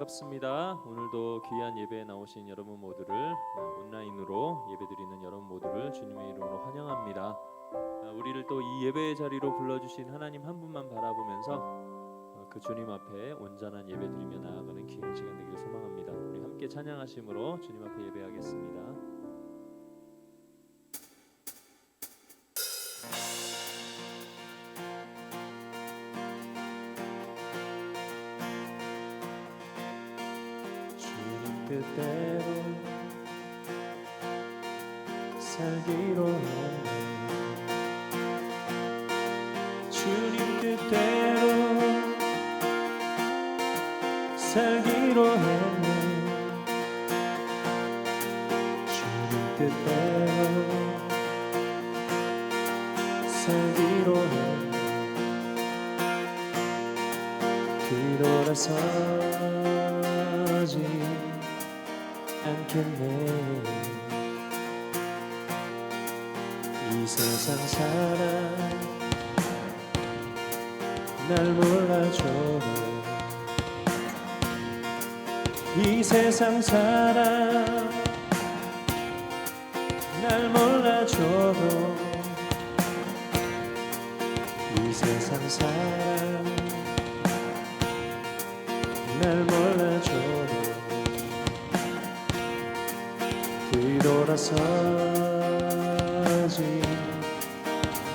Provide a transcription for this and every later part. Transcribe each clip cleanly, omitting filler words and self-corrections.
반갑습니다. 오늘도 귀한 예배에 나오신 여러분 모두를 온라인으로 예배드리는 여러분 모두를 주님의 이름으로 환영합니다. 우리를 또 이 예배의 자리로 불러주신 하나님 한 분만 바라보면서 그 주님 앞에 온전한 예배 드리며 나아가는 귀한 시간 되길 소망합니다. 우리 함께 찬양하심으로 주님 앞에 예배하겠습니다. 뜻대로 살기로 했네. 주님 뜻대로 살기로 했네. 주님 뜻대로 살기로 했네. 뒤돌아서지 않겠네. 이 세상 사람 날 몰라줘도 이 세상 사람 날 몰라줘도 이 세상 사람 날 몰라줘도 뒤돌아서지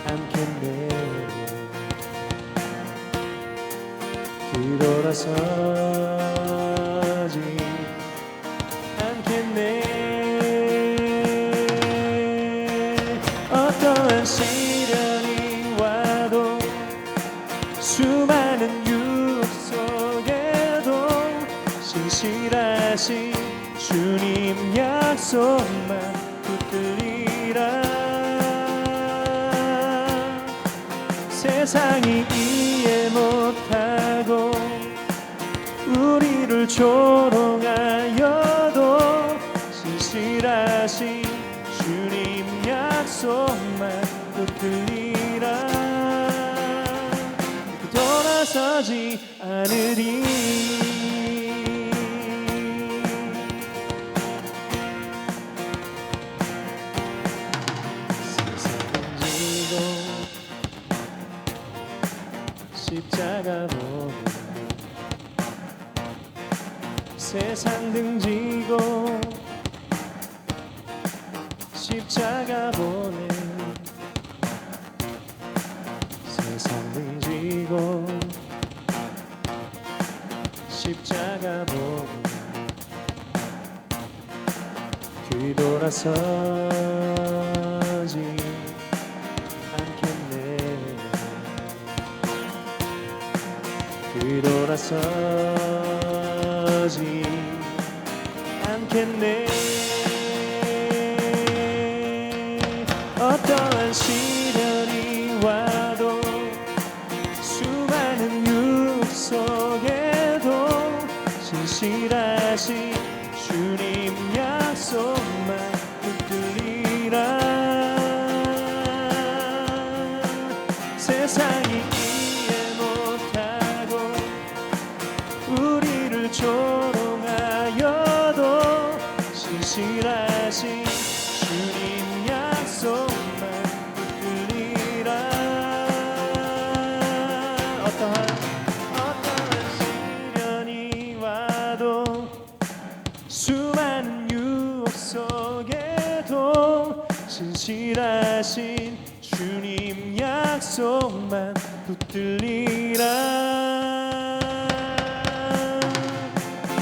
않겠네. 뒤돌아서지 않겠네. 어떠한 시련이 와도 수많은 유혹 속에도 신실하신 주님 약속만 붙들리라. 세상이 이해 못하고 우리를 조롱하여도 신실하신 주님 약속만 붙들리라. 돌아서지 않으리. 십자가 보고 세상 등지고 십자가 보네. 세상 등지고 십자가 보고 뒤돌아서지 않겠네. 뒤돌아서지 않겠네. 어떠한 시련이 와도 수많은 유혹 속에도 신실하신 주님 약속만 붙들리라. 세상이 우리를 조롱하여도 신실하신 주님 약속만 붙들리라. 어떠한 시련이 와도 수많은 유혹 속에도 신실하신 주님 약속만 붙들리라.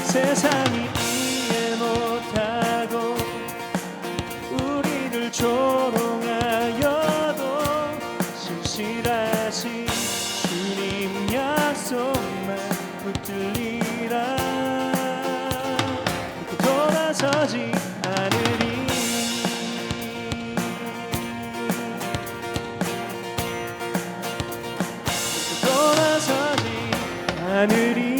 세상이 이해 못하고 우리를 조롱하여도 신실하신 주님 약속만 붙들리라. 돌아서지 않으리. 돌아서지 않으리.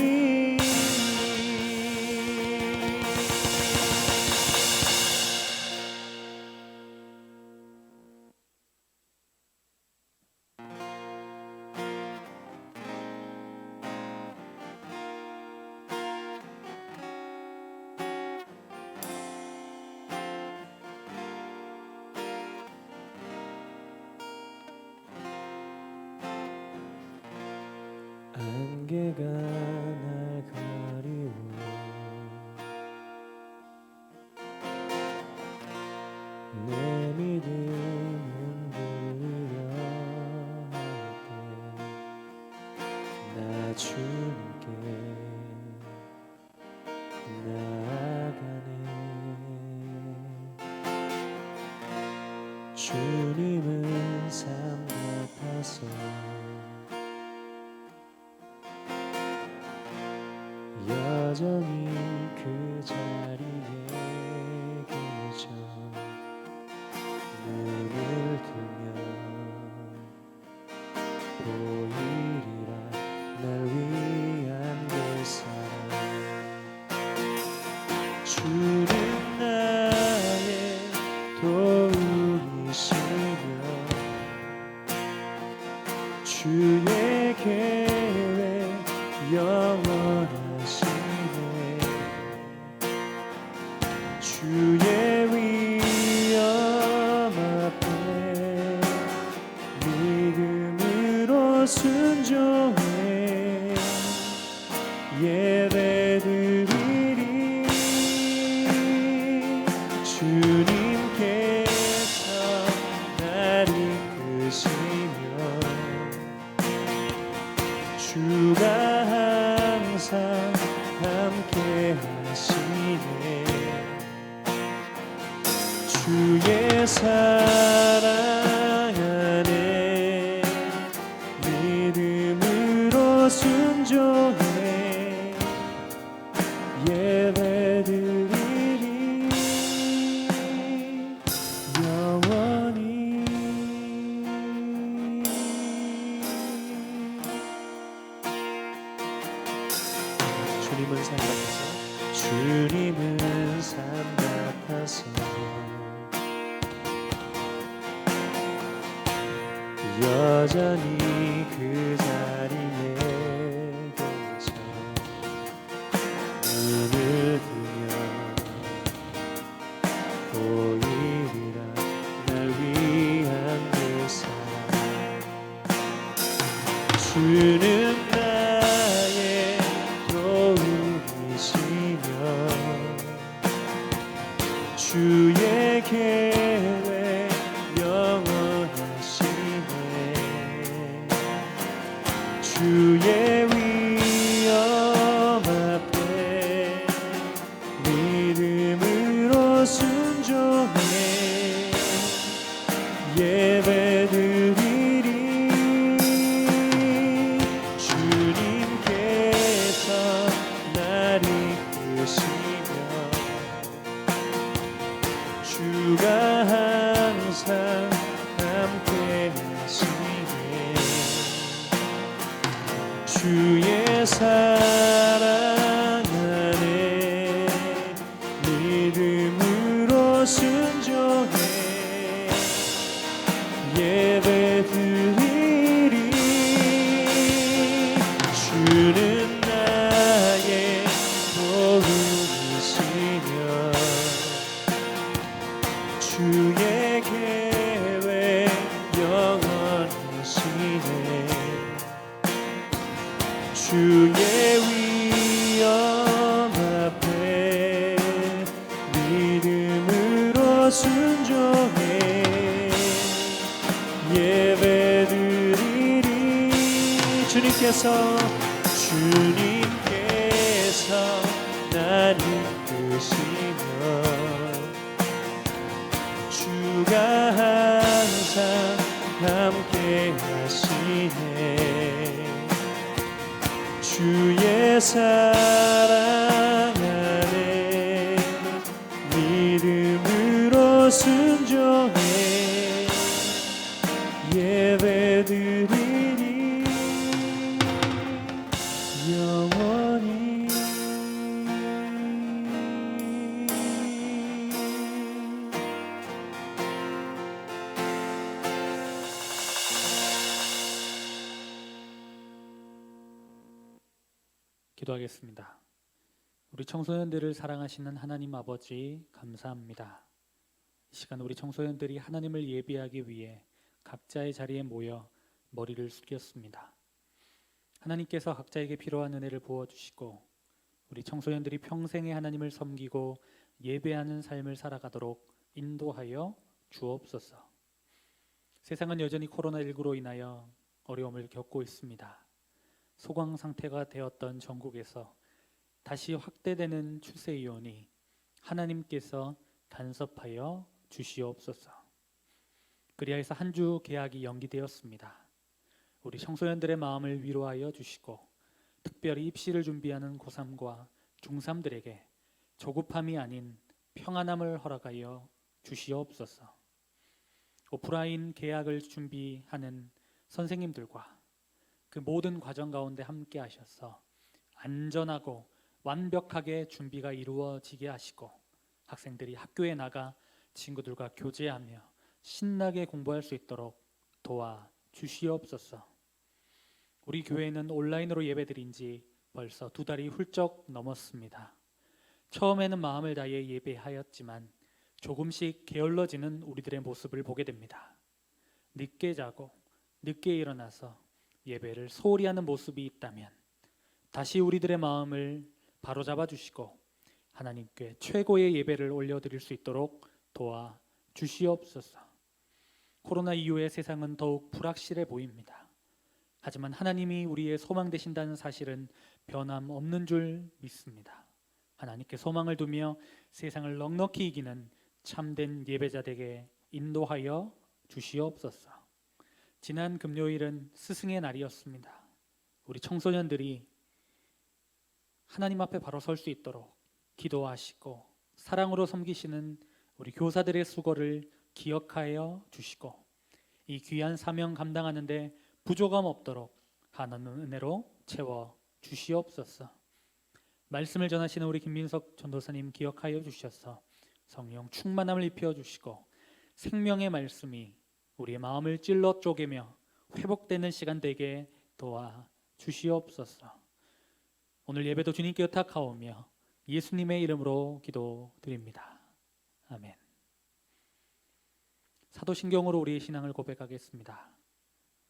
안개가 날 가리워 내 믿음 흔들리려 할 때 나 주님께 나아가네. 주님은 삶 같아서 여전히 그 자리에 계셔. 눈을 뜨면 보이리라 날 위한 그 사랑. 주는 나의 도움이시며 주의 계획 영원하시네. 주의 위엄 앞에 믿음으로 순종해 예배드리리. 주님께서 날 이끄시며 주가 항상 함께 하시네. 주의 사랑 안에 믿음으로 순종해 예배드리리 영원히. 주님은 삶 같아서 주님은 삶 같아서 여전히 그 자리에 계셔. 눈을 뜨면 보이리라 날 위한 그 사랑. 주는 나의 도움이시며 주의 계획 영원하시네. 주의 위엄 앞에 믿음으로 순종해 예배드리리. 주님께서 날 이끄시며 주가 항상 함께 하시네. 주의 사랑 안에 믿음으로 순종해 예배드리리. 주는 나의 도움이시며 주의 계획 영원하시네. 주의 위엄 앞에 믿음으로 순종해 예배드리리. 주님께서 날 이끄시며 주가 항상 함께 하시네. 주의 사랑 안에 믿음으로 순종해 예배드리리 영원히. 기도하겠습니다. 우리 청소년들을 사랑하시는 하나님 아버지 감사합니다. 이 시간 우리 청소년들이 하나님을 예배하기 위해 각자의 자리에 모여 머리를 숙였습니다. 하나님께서 각자에게 필요한 은혜를 부어주시고 우리 청소년들이 평생에 하나님을 섬기고 예배하는 삶을 살아가도록 인도하여 주옵소서. 세상은 여전히 코로나19로 인하여 어려움을 겪고 있습니다. 소강 상태가 되었던 전국에서 다시 확대되는 추세에 오니 하나님께서 간섭하여 주시옵소서. 그리하여서 한 주 개학이 연기되었습니다. 우리 청소년들의 마음을 위로하여 주시고 특별히 입시를 준비하는 고3과 중3들에게 조급함이 아닌 평안함을 허락하여 주시옵소서. 오프라인 개학을 준비하는 선생님들과 그 모든 과정 가운데 함께 하셔서 안전하고 완벽하게 준비가 이루어지게 하시고 학생들이 학교에 나가 친구들과 교제하며 신나게 공부할 수 있도록 도와 주시옵소서. 우리 교회는 온라인으로 예배드린 지 벌써 2달이 훌쩍 넘었습니다. 처음에는 마음을 다해 예배하였지만 조금씩 게을러지는 우리들의 모습을 보게 됩니다. 늦게 자고 늦게 일어나서 예배를 소홀히 하는 모습이 있다면 다시 우리들의 마음을 바로잡아 주시고 하나님께 최고의 예배를 올려드릴 수 있도록 도와 주시옵소서. 코로나 이후의 세상은 더욱 불확실해 보입니다. 하지만 하나님이 우리의 소망 되신다는 사실은 변함없는 줄 믿습니다. 하나님께 소망을 두며 세상을 넉넉히 이기는 참된 예배자되게 인도하여 주시옵소서. 지난 금요일은 스승의 날이었습니다. 우리 청소년들이 하나님 앞에 바로 설 수 있도록 기도하시고 사랑으로 섬기시는 우리 교사들의 수고를 기억하여 주시고 이 귀한 사명 감당하는데 부족함 없도록 한없는 은혜로 채워 주시옵소서. 말씀을 전하시는 우리 김민석 전도사님 기억하여 주셔서 성령 충만함을 입혀 주시고 생명의 말씀이 우리의 마음을 찔러 쪼개며 회복되는 시간 되게 도와 주시옵소서. 오늘 예배도 주님께 의탁하오며 예수님의 이름으로 기도드립니다. 아멘. 사도신경으로 우리의 신앙을 고백하겠습니다.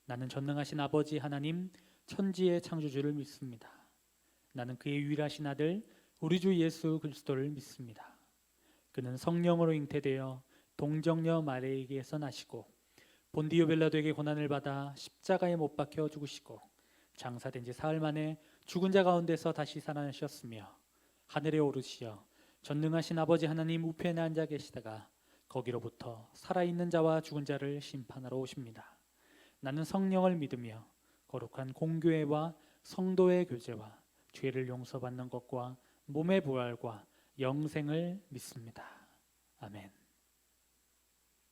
나는 전능하신 아버지 하나님 천지의 창조주를 믿습니다. 나는 그의 유일하신 아들 우리 주 예수 그리스도를 믿습니다. 그는 성령으로 잉태되어 동정녀 마리아에게서 나시고 본디오 빌라도에게 고난을 받아 십자가에 못 박혀 죽으시고 장사된 지 사흘 만에 죽은 자 가운데서 다시 살아나셨으며 하늘에 오르시어 전능하신 아버지 하나님 우편에 앉아 계시다가 거기로부터 살아있는 자와 죽은 자를 심판하러 오십니다. 나는 성령을 믿으며 거룩한 공교회와 성도의 교제와 죄를 용서받는 것과 몸의 부활과 영생을 믿습니다. 아멘.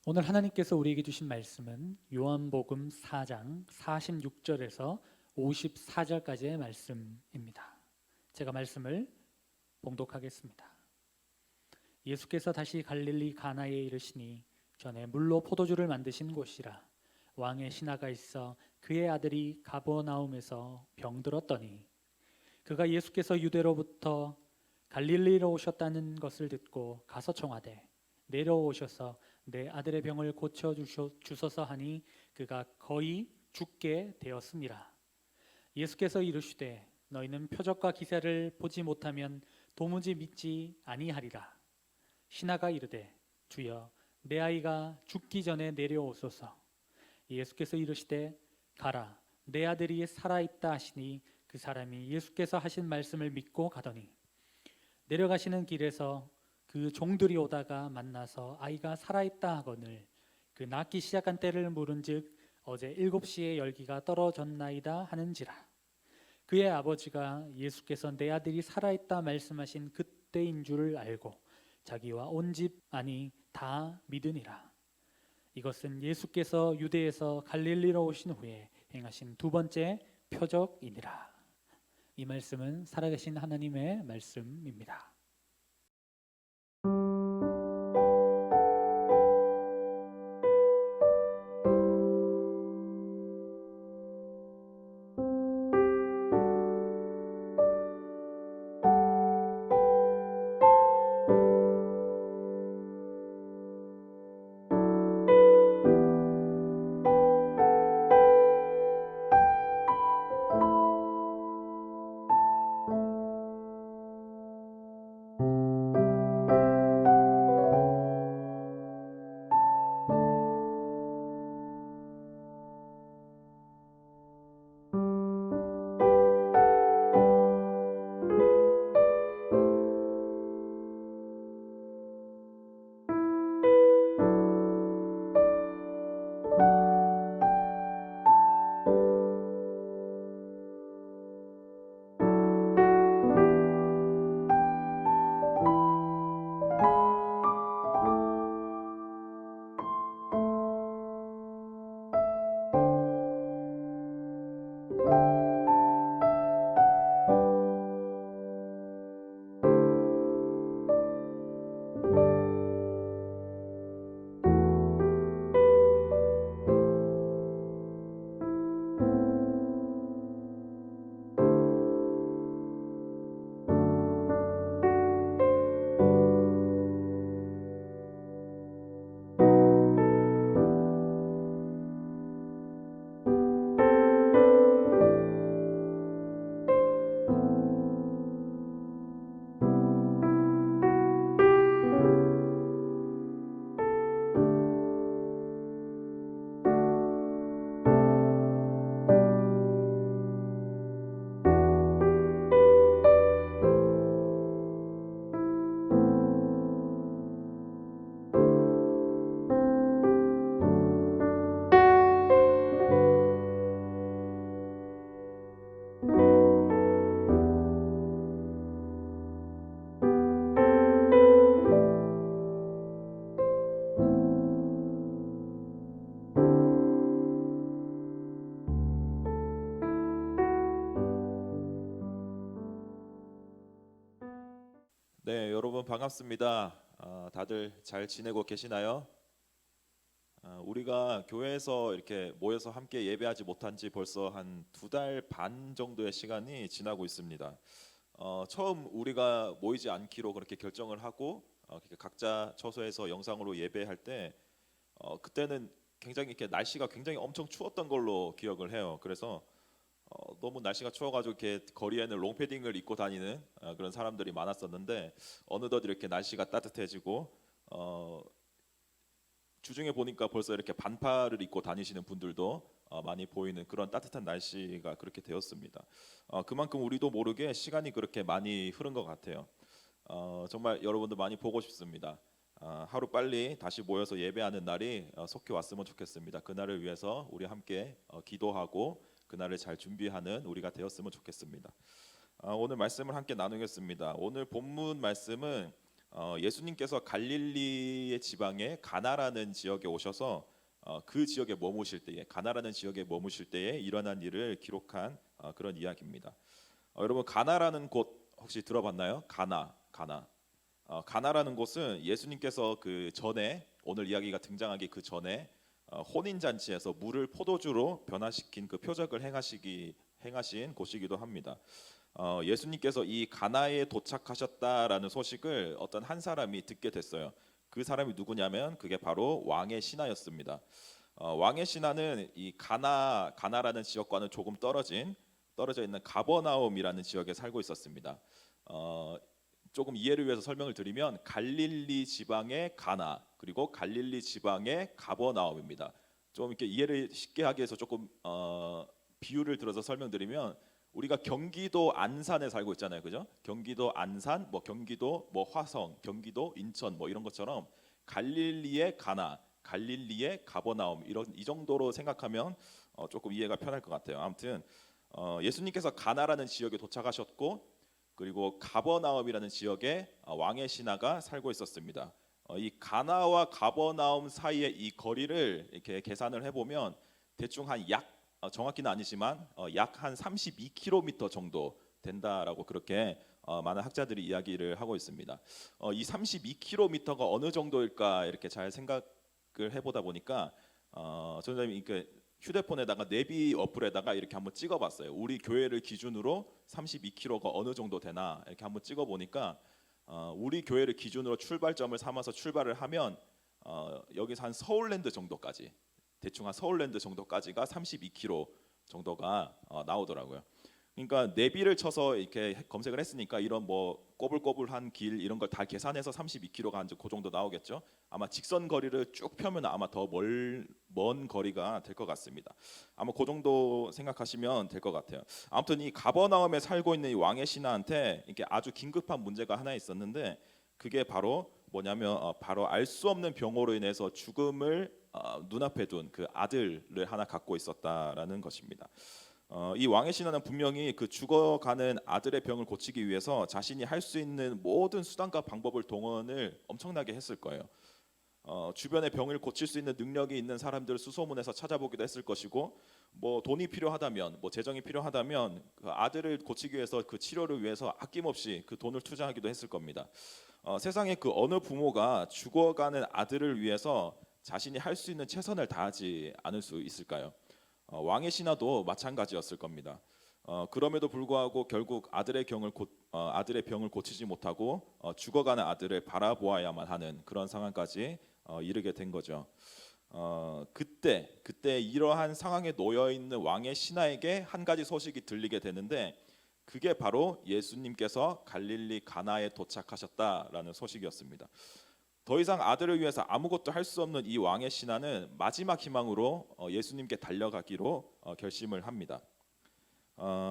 오늘 하나님께서 우리에게 주신 말씀은 요한복음 4장 46절에서 54절까지의 말씀입니다. 제가 말씀을 봉독하겠습니다. 예수께서 다시 갈릴리 가나에 이르시니 전에 물로 포도주를 만드신 곳이라. 왕의 신하가 있어 그의 아들이 가버나움에서 병들었더니 그가 예수께서 유대로부터 갈릴리로 오셨다는 것을 듣고 가서 청하되 내려오셔서 내 아들의 병을 고쳐 주소서 하니 그가 거의 죽게 되었습니다. 예수께서 이르시되 너희는 표적과 기사를 보지 못하면 도무지 믿지 아니하리라. 신하가 이르되 주여 내 아이가 죽기 전에 내려오소서. 예수께서 이르시되 가라 내 아들이 살아있다 하시니 그 사람이 예수께서 하신 말씀을 믿고 가더니 내려가시는 길에서 그 종들이 오다가 만나서 아이가 살아있다 하거늘 그 낳기 시작한 때를 물은즉 어제 7시에 열기가 떨어졌나이다 하는지라. 그의 아버지가 예수께서 내 아들이 살아있다 말씀하신 그때인 줄을 알고 자기와 온 집 안이 다 믿으니라. 이것은 예수께서 유대에서 갈릴리로 오신 후에 행하신 두 번째 표적이니라. 이 말씀은 살아계신 하나님의 말씀입니다. 여러분 반갑습니다. 다들 잘 지내고 계시나요? 우리가 교회에서 이렇게 모여서 함께 예배하지 못한 지 벌써 한 2달 반 정도의 시간이 지나고 있습니다. 처음 우리가 모이지 않기로 그렇게 결정을 하고 이렇게 각자 처소에서 영상으로 예배할 때 그때는 굉장히 이렇게 날씨가 굉장히 엄청 추웠던 걸로 기억을 해요. 그래서 너무 날씨가 추워가지고 이렇게 거리에는 롱패딩을 입고 다니는 그런 사람들이 많았었는데 어느덧 이렇게 날씨가 따뜻해지고 주중에 보니까 벌써 이렇게 반팔을 입고 다니시는 분들도 많이 보이는 그런 따뜻한 날씨가 그렇게 되었습니다. 그만큼 우리도 모르게 시간이 그렇게 많이 흐른 것 같아요. 정말 여러분들 많이 보고 싶습니다. 하루 빨리 다시 모여서 예배하는 날이 속히 왔으면 좋겠습니다. 그날을 위해서 우리 함께 기도하고 그날을 잘 준비하는 우리가 되었으면 좋겠습니다. 오늘 말씀을 함께 나누겠습니다. 오늘 본문 말씀은 예수님께서 갈릴리의 지방에 가나라는 지역에 오셔서 그 지역에 머무실 때에 가나라는 지역에 머무실 때에 일어난 일을 기록한 그런 이야기입니다. 여러분 가나라는 곳 혹시 들어봤나요? 가나. 가나라는 곳은 예수님께서 그 전에 오늘 이야기가 등장하기 그 전에 혼인 잔치에서 물을 포도주로 변화시킨 그 표적을 행하신 곳이기도 합니다. 예수님께서 이 가나에 도착하셨다라는 소식을 어떤 한 사람이 듣게 됐어요. 그 사람이 누구냐면 그게 바로 왕의 신하였습니다. 왕의 신하는 이 가나라는 지역과는 조금 떨어져 있는 가버나움이라는 지역에 살고 있었습니다. 조금 이해를 위해서 설명을 드리면 갈릴리 지방의 가나 그리고 갈릴리 지방의 가버나움입니다. 좀 이렇게 이해를 쉽게 하기 위해서 조금 비유를 들어서 설명드리면 우리가 경기도 안산에 살고 있잖아요, 그죠? 경기도 안산, 뭐 경기도 뭐 화성, 경기도 인천 뭐 이런 것처럼 갈릴리의 가나, 갈릴리의 가버나움 이 정도로 생각하면 조금 이해가 편할 것 같아요. 아무튼 예수님께서 가나라는 지역에 도착하셨고 그리고 가버나움이라는 지역에 왕의 신하가 살고 있었습니다. 이 가나와 가버나움 사이의 이 거리를 이렇게 계산을 해보면 대충 한 정확히는 아니지만 약 한 32km 정도 된다라고 그렇게 많은 학자들이 이야기를 하고 있습니다. 이 32km가 어느 정도일까 이렇게 잘 생각을 해보다 보니까 저는 이렇게 휴대폰에다가 내비 어플에다가 이렇게 한번 찍어봤어요. 우리 교회를 기준으로 32km가 어느 정도 되나 이렇게 한번 찍어보니까 우리 교회를 기준으로 출발점을 삼아서 출발을 하면 여기서 한 서울랜드 정도까지 대충 한 서울랜드 정도까지가 32km 정도가 나오더라고요. 그러니까 내비를 쳐서 이렇게 검색을 했으니까 이런 뭐 꼬불꼬불한 길 이런 걸 다 계산해서 32km가 한 그 정도 나오겠죠. 아마 직선 거리를 쭉 펴면 아마 더 먼 거리가 될 것 같습니다. 아마 그 정도 생각하시면 될 것 같아요. 아무튼 이 가버나움에 살고 있는 이 왕의 신하한테 이게 아주 긴급한 문제가 하나 있었는데 그게 바로 뭐냐면 바로 알 수 없는 병으로 인해서 죽음을 눈앞에 둔 그 아들을 하나 갖고 있었다라는 것입니다. 이 왕의 신하는 분명히 그 죽어가는 아들의 병을 고치기 위해서 자신이 할 수 있는 모든 수단과 방법을 동원을 엄청나게 했을 거예요. 주변에 병을 고칠 수 있는 능력이 있는 사람들을 수소문해서 찾아보기도 했을 것이고 뭐 돈이 필요하다면 뭐 재정이 필요하다면 그 아들을 고치기 위해서 그 치료를 위해서 아낌없이 그 돈을 투자하기도 했을 겁니다. 세상에 그 어느 부모가 죽어가는 아들을 위해서 자신이 할 수 있는 최선을 다하지 않을 수 있을까요? 왕의 신하도 마찬가지였을 겁니다. 그럼에도 불구하고 결국 아들의 병을 고치지 못하고 죽어가는 아들을 바라보아야만 하는 그런 상황까지 이르게 된 거죠. 그때 이러한 상황에 놓여 있는 왕의 신하에게 한 가지 소식이 들리게 되는데 그게 바로 예수님께서 갈릴리 가나에 도착하셨다라는 소식이었습니다. 더 이상 아들을 위해서 아무것도 할 수 없는 이 왕의 신하는 마지막 희망으로 예수님께 달려가기로 결심을 합니다.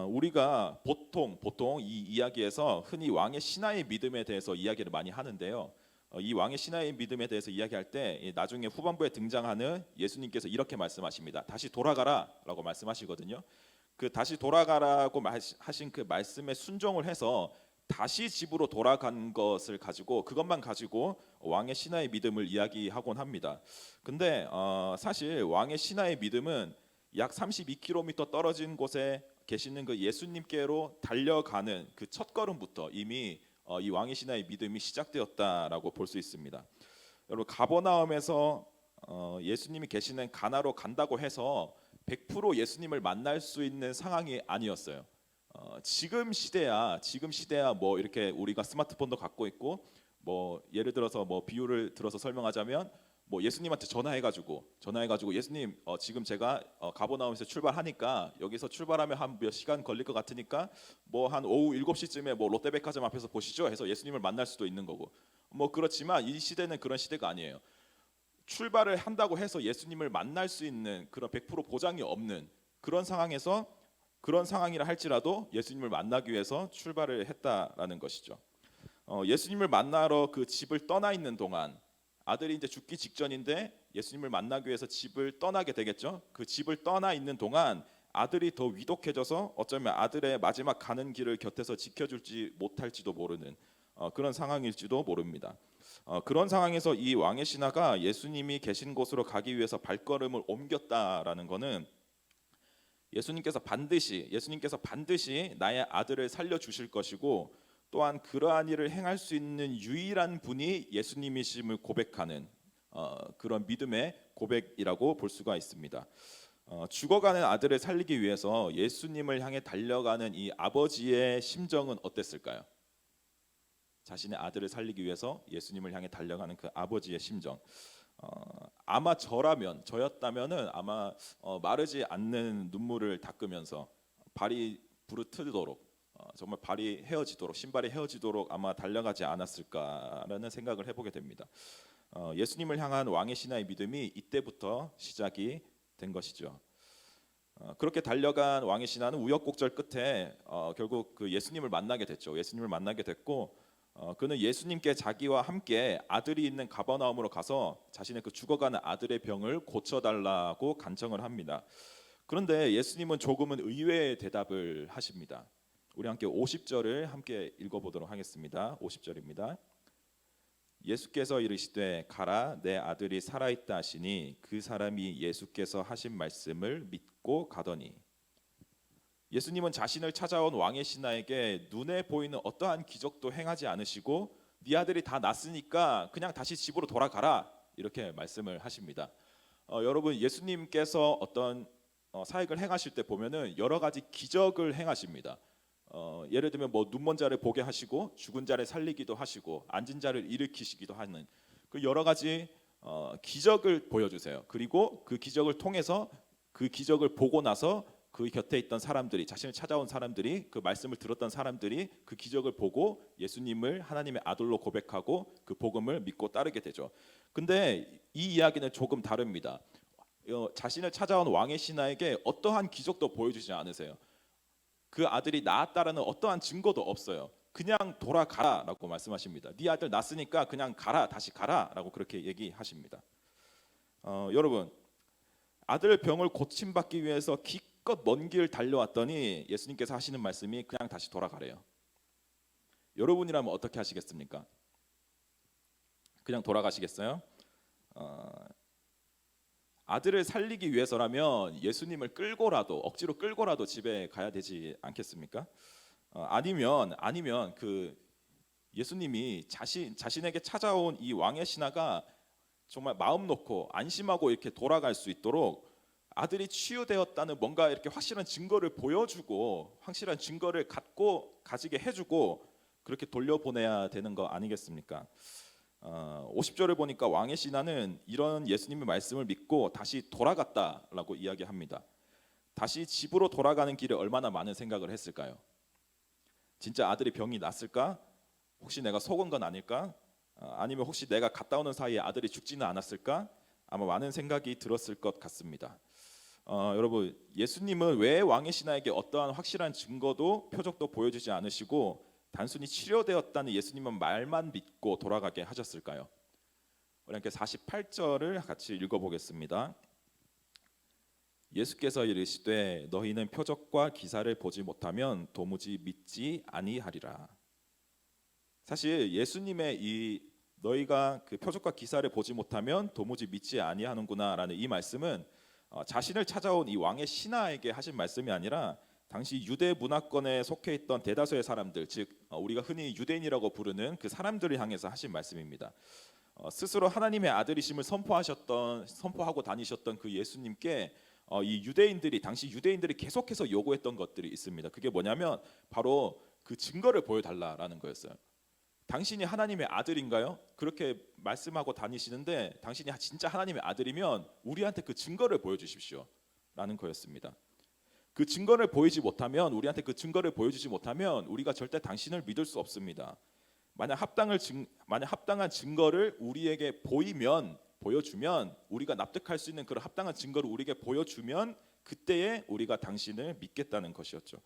우리가 보통 이 이야기에서 흔히 왕의 신하의 믿음에 대해서 이야기를 많이 하는데요. 이 왕의 신하의 믿음에 대해서 이야기할 때 나중에 후반부에 등장하는 예수님께서 이렇게 말씀하십니다. 다시 돌아가라라고 말씀하시거든요. 그 다시 돌아가라고 하신 그 말씀에 순종을 해서 다시 집으로 돌아간 것을 가지고 그것만 가지고 왕의 신하의 믿음을 이야기하곤 합니다. 근데 사실 왕의 신하의 믿음은 약 32km 떨어진 곳에 계시는 그 예수님께로 달려가는 그 첫 걸음부터 이미 이 왕의 신하의 믿음이 시작되었다라고 볼 수 있습니다. 여러분 가버나움에서 예수님이 계시는 가나로 간다고 해서 100% 예수님을 만날 수 있는 상황이 아니었어요. 지금 시대야 뭐 이렇게 우리가 스마트폰도 갖고 있고 뭐 예를 들어서 뭐 비유를 들어서 설명하자면 뭐 예수님한테 전화해가지고 예수님 지금 제가 가버나움에서 출발하니까 여기서 출발하면 한 몇 시간 걸릴 것 같으니까 뭐 한 오후 7시쯤에 뭐 롯데백화점 앞에서 보시죠 해서 예수님을 만날 수도 있는 거고 뭐 그렇지만 이 시대는 그런 시대가 아니에요. 출발을 한다고 해서 예수님을 만날 수 있는 그런 100% 보장이 없는 그런 상황이라 할지라도 예수님을 만나기 위해서 출발을 했다라는 것이죠. 예수님을 만나러 그 집을 떠나 있는 동안 아들이 이제 죽기 직전인데 예수님을 만나기 위해서 집을 떠나게 되겠죠. 그 집을 떠나 있는 동안 아들이 더 위독해져서 어쩌면 아들의 마지막 가는 길을 곁에서 지켜줄지 못할지도 모르는 그런 상황일지도 모릅니다. 그런 상황에서 이 왕의 신하가 예수님이 계신 곳으로 가기 위해서 발걸음을 옮겼다라는 것은 예수님께서 반드시 나의 아들을 살려주실 것이고 또한 그러한 일을 행할 수 있는 유일한 분이 예수님이심을 고백하는 그런 믿음의 고백이라고 볼 수가 있습니다. 죽어가는 아들을 살리기 위해서 예수님을 향해 달려가는 이 아버지의 심정은 어땠을까요? 자신의 아들을 살리기 위해서 예수님을 향해 달려가는 그 아버지의 심정. 아마 저였다면은 아마 마르지 않는 눈물을 닦으면서 발이 부르트도록 정말 발이 헤어지도록 신발이 헤어지도록 아마 달려가지 않았을까라는 생각을 해보게 됩니다. 예수님을 향한 왕의 신하의 믿음이 이때부터 시작이 된 것이죠. 그렇게 달려간 왕의 신하는 우여곡절 끝에 결국 그 예수님을 만나게 됐죠. 예수님을 만나게 됐고 그는 예수님께 자기와 함께 아들이 있는 가버나움으로 가서 자신의 그 죽어가는 아들의 병을 고쳐달라고 간청을 합니다. 그런데 예수님은 조금은 의외의 대답을 하십니다. 우리 함께 50절을 함께 읽어보도록 하겠습니다. 50절입니다. 예수께서 이르시되 가라 내 아들이 살아있다 하시니 그 사람이 예수께서 하신 말씀을 믿고 가더니 예수님은 자신을 찾아온 왕의 신하에게 눈에 보이는 어떠한 기적도 행하지 않으시고 네 아들이 다 낫으니까 그냥 다시 집으로 돌아가라 이렇게 말씀을 하십니다. 여러분 예수님께서 어떤 사역을 행하실 때 보면은 여러 가지 기적을 행하십니다. 예를 들면 뭐 눈먼 자를 보게 하시고 죽은 자를 살리기도 하시고 앉은 자를 일으키시기도 하는 그 여러 가지 기적을 보여주세요. 그리고 그 기적을 통해서 그 기적을 보고 나서 그 곁에 있던 사람들이 자신을 찾아온 사람들이 그 말씀을 들었던 사람들이 그 기적을 보고 예수님을 하나님의 아들로 고백하고 그 복음을 믿고 따르게 되죠. 근데 이 이야기는 조금 다릅니다. 자신을 찾아온 왕의 신하에게 어떠한 기적도 보여주지 않으세요. 그 아들이 낳았다라는 어떠한 증거도 없어요. 그냥 돌아가라라고 말씀하십니다. 네 아들 낳았으니까 그냥 가라, 다시 가라라고 그렇게 얘기하십니다. 여러분, 아들 병을 고침받기 위해서 기껏 먼 길 달려왔더니 예수님께서 하시는 말씀이 그냥 다시 돌아가래요. 여러분이라면 어떻게 하시겠습니까? 그냥 돌아가시겠어요? 아들을 살리기 위해서라면 예수님을 억지로 끌고라도 집에 가야 되지 않겠습니까? 아니면 그 예수님이 자신에게 찾아온 이 왕의 신하가 정말 마음 놓고 안심하고 이렇게 돌아갈 수 있도록 아들이 치유되었다는 뭔가 이렇게 확실한 증거를 보여주고 확실한 증거를 가지게 해주고 그렇게 돌려보내야 되는 거 아니겠습니까? 50절을 보니까 왕의 신하는 이런 예수님의 말씀을 믿고 다시 돌아갔다라고 이야기합니다. 다시 집으로 돌아가는 길에 얼마나 많은 생각을 했을까요? 진짜 아들이 병이 났을까? 혹시 내가 속은 건 아닐까? 아니면 혹시 내가 갔다 오는 사이에 아들이 죽지는 않았을까? 아마 많은 생각이 들었을 것 같습니다. 여러분, 예수님은 왜 왕의 신하에게 어떠한 확실한 증거도 표적도 보여주지 않으시고 단순히 치료되었다는 예수님은 말만 믿고 돌아가게 하셨을까요? 우리 함께 48절을 같이 읽어보겠습니다. 예수께서 이르시되 너희는 표적과 기사를 보지 못하면 도무지 믿지 아니하리라. 사실 예수님의 너희가 그 표적과 기사를 보지 못하면 도무지 믿지 아니하는구나라는 이 말씀은 자신을 찾아온 이 왕의 신하에게 하신 말씀이 아니라 당시 유대 문화권에 속해 있던 대다수의 사람들, 즉 우리가 흔히 유대인이라고 부르는 그 사람들을 향해서 하신 말씀입니다. 스스로 하나님의 아들이심을 선포하고 다니셨던 그 예수님께 이 유대인들이 당시 유대인들이 계속해서 요구했던 것들이 있습니다. 그게 뭐냐면 바로 그 증거를 보여달라라는 거였어요. 당신이 하나님의 아들인가요? 그렇게 말씀하고 다니시는데 당신이 진짜 하나님의 아들이면 우리한테 그 증거를 보여주십시오 라는 거였습니다. 그 증거를 보이지 못하면 우리한테 그 증거를 보여주지 못하면 우리가 절대 당신을 믿을 수 없습니다. 만약 합당한 증거를 우리에게 보여주면 우리가 납득할 수 있는 그런 합당한 증거를 우리에게 보여주면 그때에 우리가 당신을 믿겠다는 것이었죠.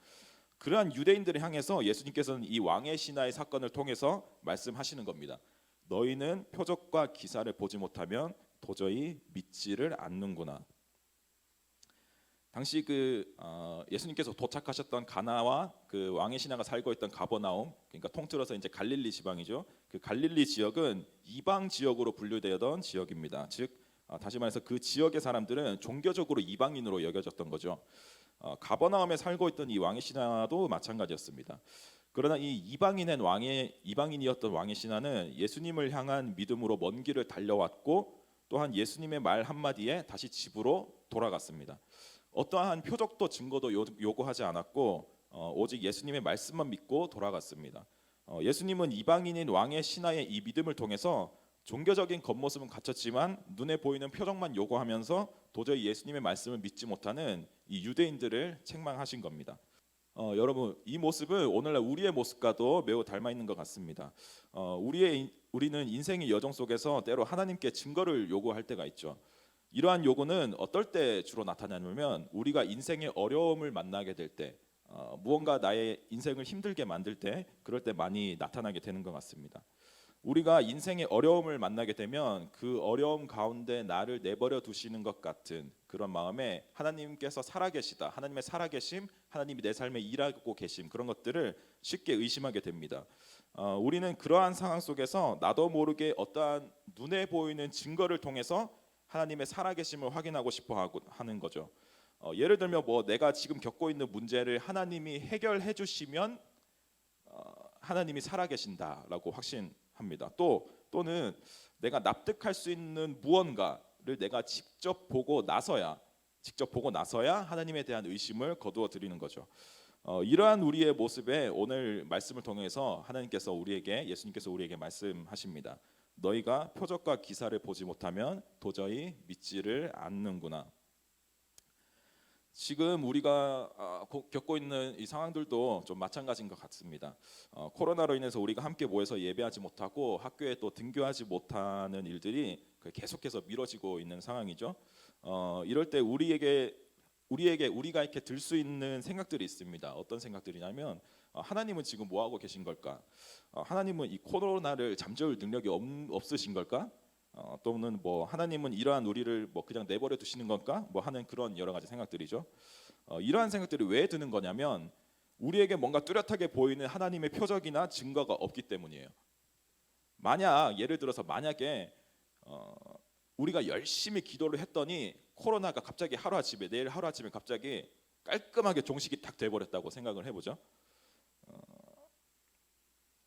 그러한 유대인들을 향해서 예수님께서는 이 왕의 신하의 사건을 통해서 말씀하시는 겁니다. 너희는 표적과 기사를 보지 못하면 도저히 믿지를 않는구나. 당시 예수님께서 도착하셨던 가나와 그 왕의 신하가 살고 있던 가버나움, 그러니까 통틀어서 이제 갈릴리 지방이죠. 그 갈릴리 지역은 이방 지역으로 분류되던 지역입니다. 즉 다시 말해서 그 지역의 사람들은 종교적으로 이방인으로 여겨졌던 거죠. 가버나움에 살고 있던 이 왕의 신하도 마찬가지였습니다. 그러나 이 이방인이었던 왕의 신하는 예수님을 향한 믿음으로 먼 길을 달려왔고 또한 예수님의 말 한마디에 다시 집으로 돌아갔습니다. 어떠한 표적도 증거도 요구하지 않았고 오직 예수님의 말씀만 믿고 돌아갔습니다. 예수님은 이방인인 왕의 신하의 이 믿음을 통해서 종교적인 겉모습은 갖췄지만 눈에 보이는 표적만 요구하면서 도저히 예수님의 말씀을 믿지 못하는 이 유대인들을 책망하신 겁니다. 여러분, 이 모습은 오늘날 우리의 모습과도 매우 닮아 있는 것 같습니다. 우리는 인생의 여정 속에서 때로 하나님께 증거를 요구할 때가 있죠. 이러한 요구는 어떨 때 주로 나타나냐면 우리가 인생의 어려움을 만나게 될 때, 무언가 나의 인생을 힘들게 만들 때, 그럴 때 많이 나타나게 되는 것 같습니다. 우리가 인생의 어려움을 만나게 되면 그 어려움 가운데 나를 내버려 두시는 것 같은 그런 마음에 하나님께서 살아계시다, 하나님의 살아계심, 하나님이 내 삶에 일하고 계심, 그런 것들을 쉽게 의심하게 됩니다. 우리는 그러한 상황 속에서 나도 모르게 어떠한 눈에 보이는 증거를 통해서 하나님의 살아계심을 확인하고 싶어 하는 거죠. 예를 들면 내가 지금 겪고 있는 문제를 하나님이 해결해 주시면 하나님이 살아계신다라고 확신합니다. 또는 내가 납득할 수 있는 무언가를 내가 직접 보고 나서야 하나님에 대한 의심을 거두어 드리는 거죠. 이러한 우리의 모습에 오늘 말씀을 통해서 예수님께서 우리에게 말씀하십니다. 너희가 표적과 기사를 보지 못하면 도저히 믿지를 않는구나. 지금 우리가 겪고 있는 이 상황들도 좀 마찬가지인 것 같습니다. 코로나로 인해서 우리가 함께 모여서 예배하지 못하고 학교에 또 등교하지 못하는 일들이 계속해서 미뤄지고 있는 상황이죠. 이럴 때 우리가 이렇게 들 수 있는 생각들이 있습니다. 어떤 생각들이냐면 하나님은 지금 뭐 하고 계신 걸까? 하나님은 이 코로나를 잠재울 능력이 없으신 걸까? 또는 하나님은 이러한 우리를 그냥 내버려 두시는 건가? 하는 그런 여러 가지 생각들이죠. 이러한 생각들이 왜 드는 거냐면 우리에게 뭔가 뚜렷하게 보이는 하나님의 표적이나 증거가 없기 때문이에요. 예를 들어서 만약에 우리가 열심히 기도를 했더니 코로나가 갑자기 내일 하루아침에 갑자기 깔끔하게 종식이 딱 돼버렸다고 생각을 해보죠.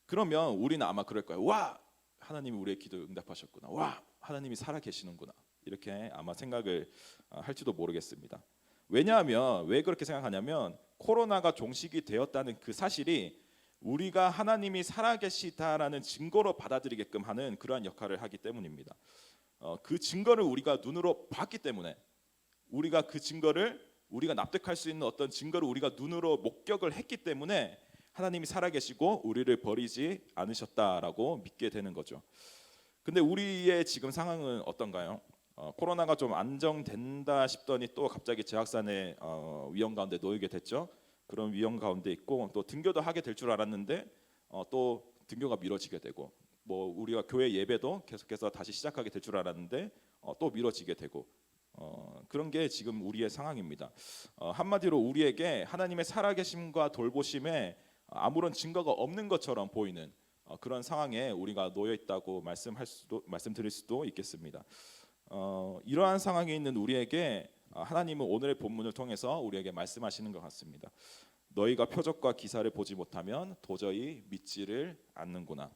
그러면 우리는 아마 그럴 거예요. 와! 하나님이 우리의 기도 응답하셨구나. 와! 하나님이 살아계시는구나. 이렇게 아마 생각을 할지도 모르겠습니다. 왜냐하면 왜 그렇게 생각하냐면 코로나가 종식이 되었다는 그 사실이 우리가 하나님이 살아계시다라는 증거로 받아들이게끔 하는 그러한 역할을 하기 때문입니다. 그 증거를 우리가 눈으로 봤기 때문에 우리가 납득할 수 있는 어떤 증거를 우리가 눈으로 목격을 했기 때문에 하나님이 살아계시고 우리를 버리지 않으셨다라고 믿게 되는 거죠. 근데 우리의 지금 상황은 어떤가요? 코로나가 좀 안정된다 싶더니 또 갑자기 재확산의 위험 가운데 놓이게 됐죠. 그런 위험 가운데 있고 또 등교도 하게 될 줄 알았는데 또 등교가 미뤄지게 되고 우리가 교회 예배도 계속해서 다시 시작하게 될 줄 알았는데 또 미뤄지게 되고 그런 게 지금 우리의 상황입니다. 한마디로 우리에게 하나님의 살아계심과 돌보심에 아무런 증거가 없는 것처럼 보이는 그런 상황에 우리가 놓여 있다고 말씀드릴 수도 있겠습니다. 이러한 상황에 있는 우리에게 하나님은 오늘의 본문을 통해서 우리에게 말씀하시는 것 같습니다. 너희가 표적과 기사를 보지 못하면 도저히 믿지를 않는구나.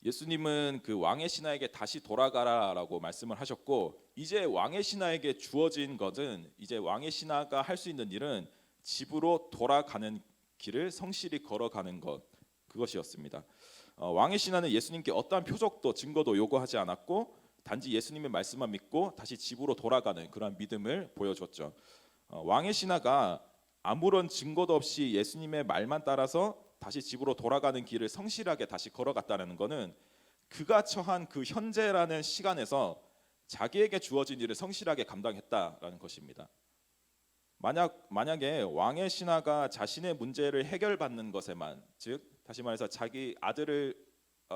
예수님은 그 왕의 신하에게 다시 돌아가라라고 말씀을 하셨고, 이제 왕의 신하에게 주어진 것은, 이제 왕의 신하가 할 수 있는 일은 집으로 돌아가는 길을 성실히 걸어가는 것, 그것이었습니다. 왕의 신하는 예수님께 어떠한 표적도 증거도 요구하지 않았고, 단지 예수님의 말씀만 믿고 다시 집으로 돌아가는 그런 믿음을 보여줬죠. 왕의 신하가 아무런 증거도 없이 예수님의 말만 따라서 다시 집으로 돌아가는 길을 성실하게 다시 걸어갔다는 것은 그가 처한 그 현재라는 시간에서 자기에게 주어진 일을 성실하게 감당했다라는 것입니다. 만약에 왕의 신하가 자신의 문제를 해결받는 것에만, 즉 다시 말해서 자기 아들을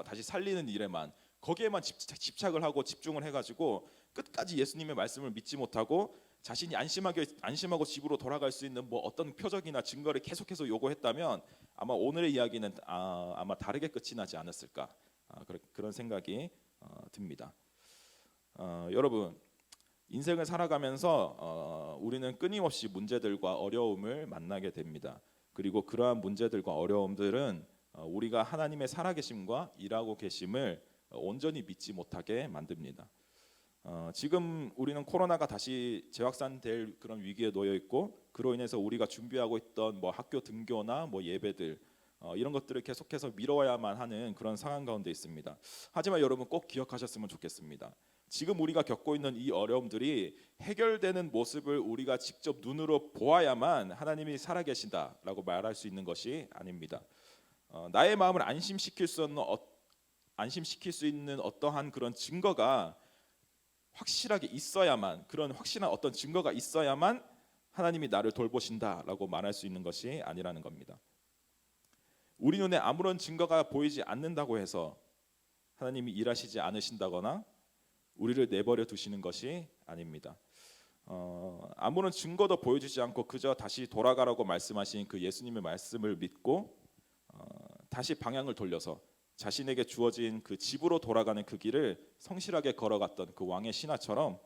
다시 살리는 일에만, 거기에만 집착을 하고 집중을 해가지고 끝까지 예수님의 말씀을 믿지 못하고 자신이 안심하고 집으로 돌아갈 수 있는 뭐 어떤 표적이나 증거를 계속해서 요구했다면 아마 오늘의 이야기는 아마 다르게 끝이 나지 않았을까, 그런 생각이 듭니다. 여러분, 인생을 살아가면서 우리는 끊임없이 문제들과 어려움을 만나게 됩니다. 그리고 그러한 문제들과 어려움들은 우리가 하나님의 살아계심과 일하고 계심을 온전히 믿지 못하게 만듭니다. 지금 우리는 코로나가 다시 재확산될 그런 위기에 놓여 있고, 그로 인해서 우리가 준비하고 있던 뭐 학교 등교나 뭐 예배들, 이런 것들을 계속해서 미뤄야만 하는 그런 상황 가운데 있습니다. 하지만 여러분 꼭 기억하셨으면 좋겠습니다. 지금 우리가 겪고 있는 이 어려움들이 해결되는 모습을 우리가 직접 눈으로 보아야만 하나님이 살아계신다라고 말할 수 있는 것이 아닙니다. 나의 마음을 안심시킬 수 있는 어떠한 그런 증거가 확실하게 있어야만, 그런 확실한 어떤 증거가 있어야만 하나님이 나를 돌보신다라고 말할 수 있는 것이 아니라는 겁니다. 우리 눈에 아무런 증거가 보이지 않는다고 해서 하나님이 일하시지 않으신다거나 우리를 내버려 두시는 것이 아닙니다. 아무런 증거도 보여주지 않고 그저 다시 돌아가라고 말씀하신 그 예수님의 말씀을 믿고 다시 방향을 돌려서 자신에게 주어진 그 집으로 돌아가는 그 길을 성실하게 걸어갔던 그 왕의 신하처럼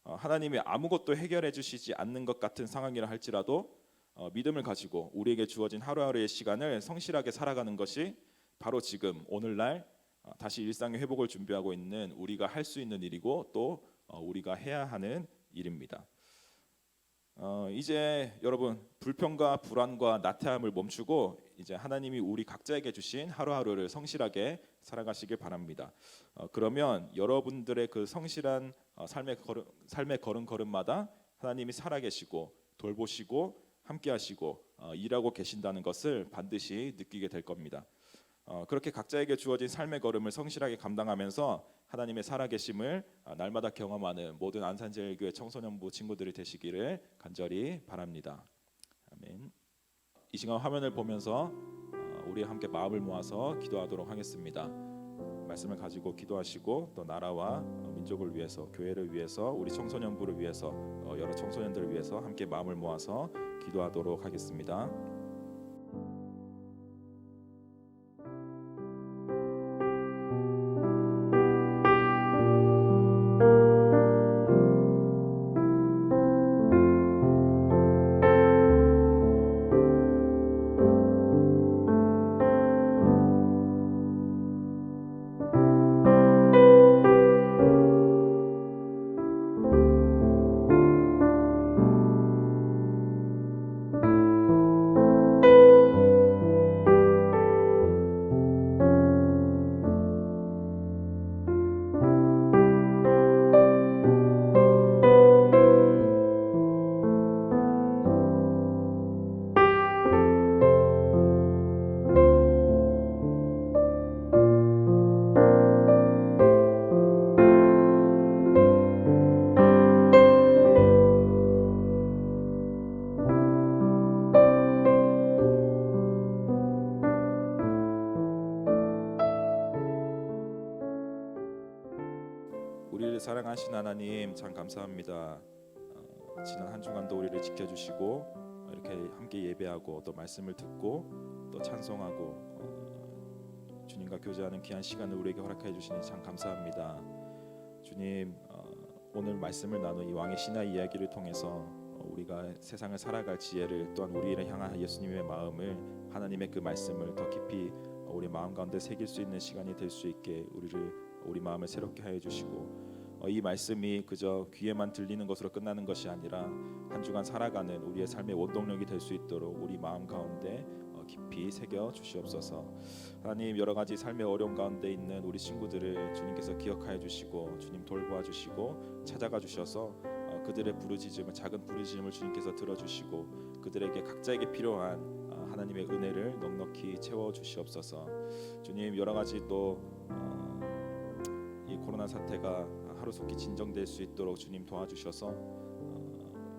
하나님이 아무것도 해결해 주시지 않는 것 같은 상황이라 할지라도 믿음을 가지고 우리에게 주어진 하루하루의 시간을 성실하게 살아가는 것이 바로 지금 오늘날 다시 일상의 회복을 준비하고 있는 우리가 할 수 있는 일이고, 또 우리가 해야 하는 일입니다. 이제 여러분, 불평과 불안과 나태함을 멈추고 이제 하나님이 우리 각자에게 주신 하루하루를 성실하게 살아가시길 바랍니다. 그러면 여러분들의 그 성실한 삶의 걸음걸음마다 하나님이 살아계시고 돌보시고 함께하시고 일하고 계신다는 것을 반드시 느끼게 될 겁니다. 그렇게 각자에게 주어진 삶의 걸음을 성실하게 감당하면서 하나님의 살아계심을 날마다 경험하는 모든 안산제일교회 청소년부 친구들이 되시기를 간절히 바랍니다. 아멘. 이 시간 화면을 보면서 우리 함께 마음을 모아서 기도하도록 하겠습니다. 말씀을 가지고 기도하시고, 또 나라와 민족을 위해서, 교회를 위해서, 우리 청소년부를 위해서, 여러 청소년들을 위해서 함께 마음을 모아서 기도하도록 하겠습니다. 우리를 사랑하신 하나님, 참 감사합니다. 지난 한 주간도 우리를 지켜주시고 이렇게 함께 예배하고 또 말씀을 듣고 또 찬송하고 주님과 교제하는 귀한 시간을 우리에게 허락해 주시니 참 감사합니다. 주님, 오늘 말씀을 나눈 이 왕의 신화 이야기를 통해서 우리가 세상을 살아갈 지혜를, 또한 우리를 향한 예수님의 마음을, 하나님의 그 말씀을 더 깊이 우리 마음 가운데 새길 수 있는 시간이 될 수 있게 우리 마음을 새롭게 하여 주시고, 이 말씀이 그저 귀에만 들리는 것으로 끝나는 것이 아니라 한 주간 살아가는 우리의 삶의 원동력이 될 수 있도록 우리 마음 가운데 깊이 새겨 주시옵소서. 하나님, 여러 가지 삶의 어려움 가운데 있는 우리 친구들을 주님께서 기억하여 주시고 주님 돌보아 주시고 찾아가 주셔서 그들의 부르짖음을, 작은 부르짖음을 주님께서 들어주시고 그들에게 각자에게 필요한 하나님의 은혜를 넉넉히 채워 주시옵소서. 주님, 여러 가지 또 이 코로나 사태가 하루속히 진정될 수 있도록 주님 도와주셔서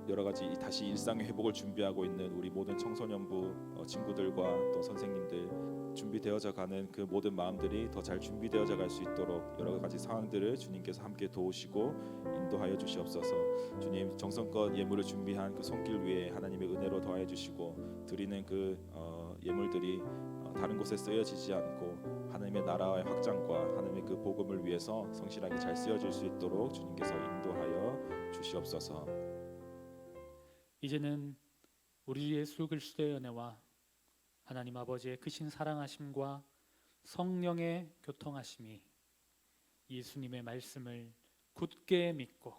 여러 가지 다시 일상의 회복을 준비하고 있는 우리 모든 청소년부 친구들과 또 선생님들, 준비되어져 가는 그 모든 마음들이 더 잘 준비되어져 갈 수 있도록 여러 가지 상황들을 주님께서 함께 도우시고 인도하여 주시옵소서. 주님, 정성껏 예물을 준비한 그 손길 위에 하나님의 은혜로 더하여 주시고 드리는 그 예물들이 다른 곳에 쓰여지지 않고 하나님의 나라의 확장과 하나님의 그 복음을 위해서 성실하게 잘 쓰여질 수 있도록 주님께서 인도하여 주시옵소서. 이제는 우리 주 예수 그리스도의 은혜와 하나님 아버지의 크신 사랑하심과 성령의 교통하심이 예수님의 말씀을 굳게 믿고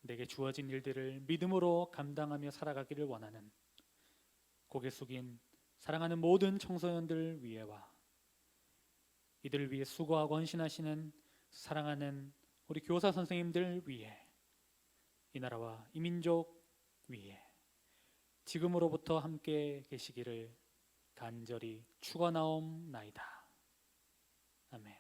내게 주어진 일들을 믿음으로 감당하며 살아가기를 원하는 고개 숙인 사랑하는 모든 청소년들 위에와 이들을 위해 수고하고 헌신하시는 사랑하는 우리 교사 선생님들 위에, 이 나라와 이 민족 위에 지금으로부터 함께 계시기를 간절히 축원하옵나이다. 아멘.